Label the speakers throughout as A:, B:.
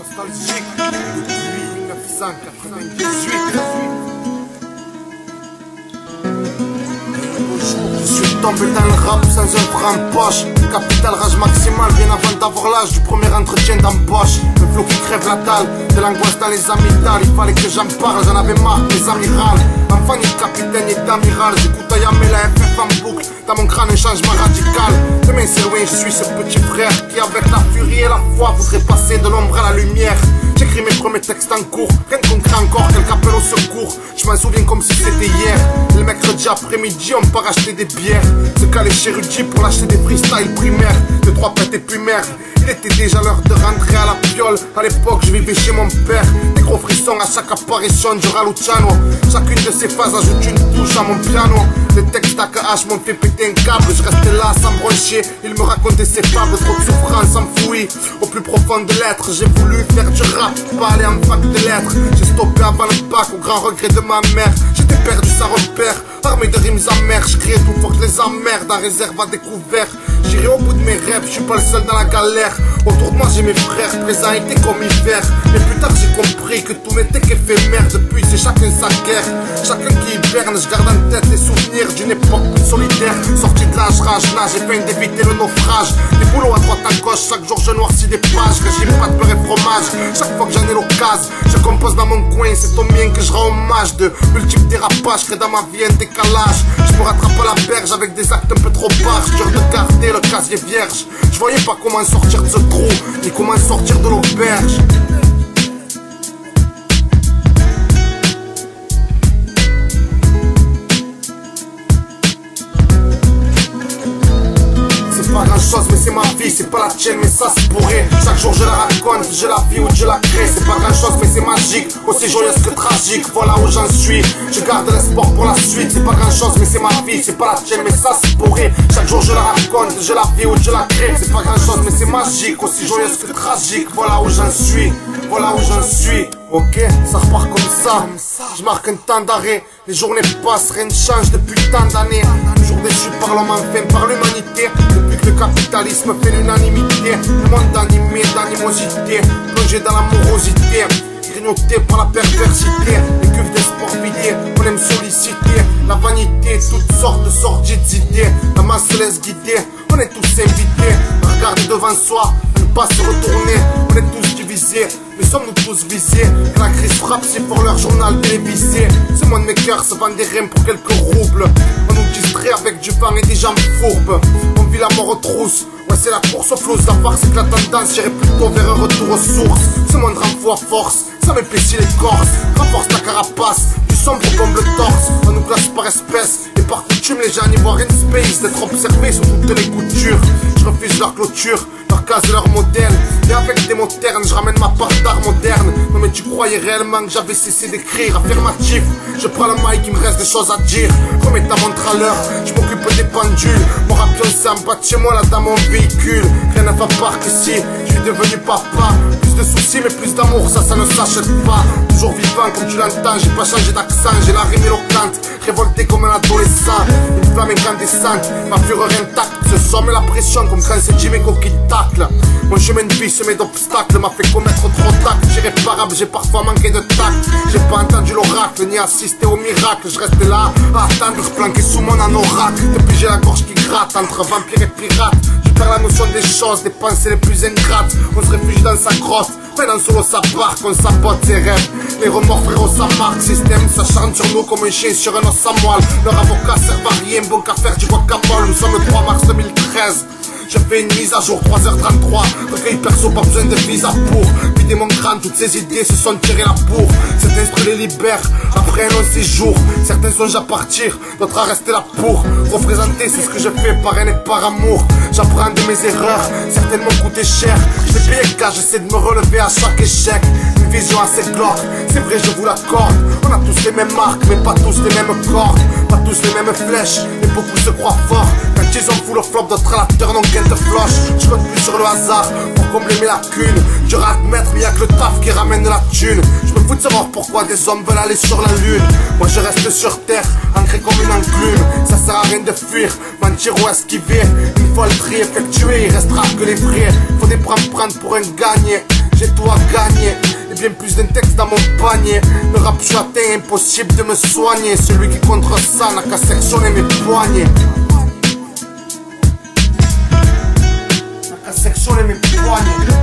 A: nostalgique depuis 1998. Je suis tombé dans le rap sans un franc en poche. Capital rage maximale bien avant d'avoir l'âge du premier entretien d'embauche. Le flot qui crève la dalle, de l'angoisse dans les amygdales. Il fallait que j'en parle, j'en avais marre des amirals. Enfant ni capitaine ni d'amiral, j'écoute Ayame la FF en boucle. Dans mon crâne un changement radical. Demain c'est loin, je suis ce petit frère qui avec la furie et la foi voudrait passer de l'ombre à la lumière. J'écris mes premiers textes en cours, rien de concret encore, quelqu'un appelle au secours. Je m'en souviens comme si c'était hier. Le mercredi après-midi, on part acheter des bières. Se caler chez Rudy pour l'acheter des freestyles primaires. De trois pètes et plus merde. Il était déjà l'heure de rentrer à la piole. À l'époque, je vivais chez mon père. Des gros frissons à chaque apparition du Raluciano. Chacune de ces phases ajoute une touche à mon piano. Les textes à KH m'ont fait péter un câble. Je restais là sans broncher. Il me racontait ses fables, trop de souffrance enfouie. Au plus profond de l'être, j'ai voulu faire du rap, pas aller en fac de lettres. J'ai stoppé avant le bac, au grand regret de ma mère. J'étais perdu sans repère, armé de rimes amères. Je criais tout fort que les emmerde, en réserve à découvert. J'irai au bout de mes rêves, je suis pas le seul dans la galère. Autour de moi j'ai mes frères, présents étaient comme hiver. Mais plus tard j'ai compris que tout n'était qu'éphémère. Depuis c'est chacun sa guerre, chacun qui hiberne. Je garde en tête les souvenirs d'une époque plus solidaire. Sorti de l'âge rage, là j'ai peine d'éviter le naufrage. Des boulots à droite à gauche, chaque jour je noircis des pages. Régime pas de beurre et fromage, chaque fois que j'en ai l'occasion. Je compose dans mon coin, c'est au mien que je rends hommage. De multiples dérapages, que dans ma vie un décalage. Je me rattrape à la berge avec des actes un peu trop barges. Dur de garder le casier vierge. Je voyais pas comment sortir de ce trou, ni comment sortir de l'auberge. C'est pas grand chose mais c'est ma vie, c'est pas la tienne mais ça se pourrait. Chaque jour je la raconte, je la vis ou je la crée. C'est pas grand chose mais c'est magique, aussi joyeuse que tragique. Voilà où j'en suis, je garde l'espoir pour la suite. C'est pas grand chose mais c'est ma vie, c'est pas la tienne mais ça se pourrait. Chaque jour je la raconte, je la vis ou je la crée. C'est pas grand chose mais c'est magique, aussi joyeuse que tragique. Voilà où j'en suis, voilà où j'en suis. Ok, ça repart comme ça. Je marque un temps d'arrêt. Les journées passent, rien ne change depuis tant d'années. Toujours déçu par l'homme, enfin par l'humanité. Depuis que le capitalisme fait l'unanimité. Le monde animé d'animosité, plongé dans l'amorosité, grignoté par la perversité. Les cuves des sports vidés, on aime solliciter la vanité, toutes sortes de sordides idées. La masse se laisse guider, on est tous invités à regarder devant soi, à ne pas se retourner. On est tous divisés, mais sommes-nous tous visés? Quand la crise frappe, c'est pour leur journal télévisé. Ce monde maker se vend des rimes pour quelques roubles. On nous distrait avec du vent et des jambes fourbes. On vit la mort aux trousses, ouais c'est la course au flou. La part c'est que la tendance irait plutôt vers un retour aux sources. Ce monde rend fou à force, ça m'épaissit l'écorce. Renforce ta carapace, du sombre bombe le torse. On nous classe par espèce et par coutume. Les gens n'y voient rien de space, d'être observés sur toutes les coutures. Je refuse leur clôture, leur case, leur modèle. Et avec des mots ternes, je ramène ma part d'art moderne. Non mais tu croyais réellement que j'avais cessé d'écrire? Affirmatif, je prends le mic, il me reste des choses à dire. Remets ta montre à l'heure, je m'occupe des pendules. Mon rapion c'est en bas de chez moi là dans mon véhicule. Rien ne va pas que si je suis devenu papa. Plus de soucis mais plus d'amour, ça ne s'achète pas. Toujours vivant comme tu l'entends, j'ai pas changé d'accent. J'ai la rime éloquente, révolté comme un adolescent. Une flamme incandescente, ma fureur intacte. Ce somme la pression comme quand c'est Jimmy qui tacle. Mon chemin de vie semé d'obstacles m'a fait commettre trop d'actes irréparables, j'ai parfois manqué de tact. J'ai pas entendu l'oracle, ni assisté au miracle. Je reste là, à attendre, planqué sous mon anorak. Depuis j'ai la gorge qui gratte, entre vampire et pirate. Je perds la notion des choses, des pensées les plus ingrates. On se réfugie dans sa grotte, peine en solo sa barque. On sabote ses rêves, les remords frérot ça marque. Système s'acharne sur nous comme un chien sur un os à moelle. Leur avocat servent à rien, bon qu'à faire du guacamole. Nous sommes le 3 mars 2013. Je fais une mise à jour, 3h33. Recueil perso, pas besoin de visa pour vider mon crâne, toutes ces idées se sont tirées la bourre. Cet esprit les libère après un long séjour. Certains songent à partir, d'autres à rester là pour représenter, c'est ce que je fais par haine et par amour. J'apprends de mes erreurs, certaines m'ont coûté cher. Je vais payer car j'essaie de me relever à chaque échec. Une vision assez glauque, c'est vrai je vous l'accorde. On a tous les mêmes marques, mais pas tous les mêmes cordes. Pas tous les mêmes flèches, mais beaucoup se croient forts. Quand ils ont fou le flop, d'autres à la terre n'ont qu'elle de floche. Je compte plus sur le hasard pour combler mes lacunes. Dur à admettre, mais y'a que le taf qui ramène de la thune. Je me fous de savoir pourquoi des hommes veulent aller sur la lune. Moi je reste sur terre, ancré comme une enclume. Ça sert à rien de fuir, mentir ou esquiver. Une fois le tri effectué, il restera que les vrais. Faut des prendre pour un gagné. j'ai tout à gagner. Et bien plus d'un texte dans mon panier. Le rap châtain, impossible de me soigner. Celui qui contre ça n'a qu'à sectionner mes poignets. N'a qu'à sectionner mes poignets.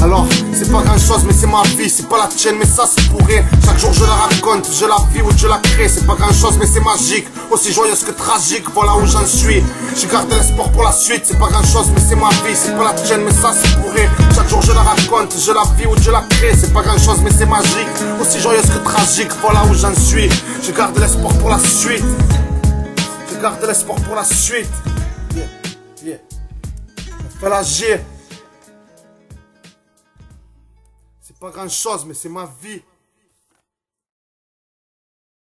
A: Alors, c'est pas grand chose mais c'est ma vie, c'est pas la tienne mais ça c'est pour rien. Chaque jour je la raconte, je la vis ou je la crée. C'est pas grand chose mais c'est magique, aussi joyeuse que tragique, voilà où j'en suis. Je garde l'espoir pour la suite, c'est pas grand chose mais c'est ma vie. C'est pas la tienne mais ça c'est pour rien. Chaque jour je la raconte, je la vis ou je la crée. C'est pas grand chose mais c'est magique, aussi joyeuse que tragique, voilà où j'en suis. Je garde l'espoir pour la suite. Je garde l'espoir pour la suite. Yeah, yeah. Fais l'agir. C'est pas grand chose mais c'est ma vie.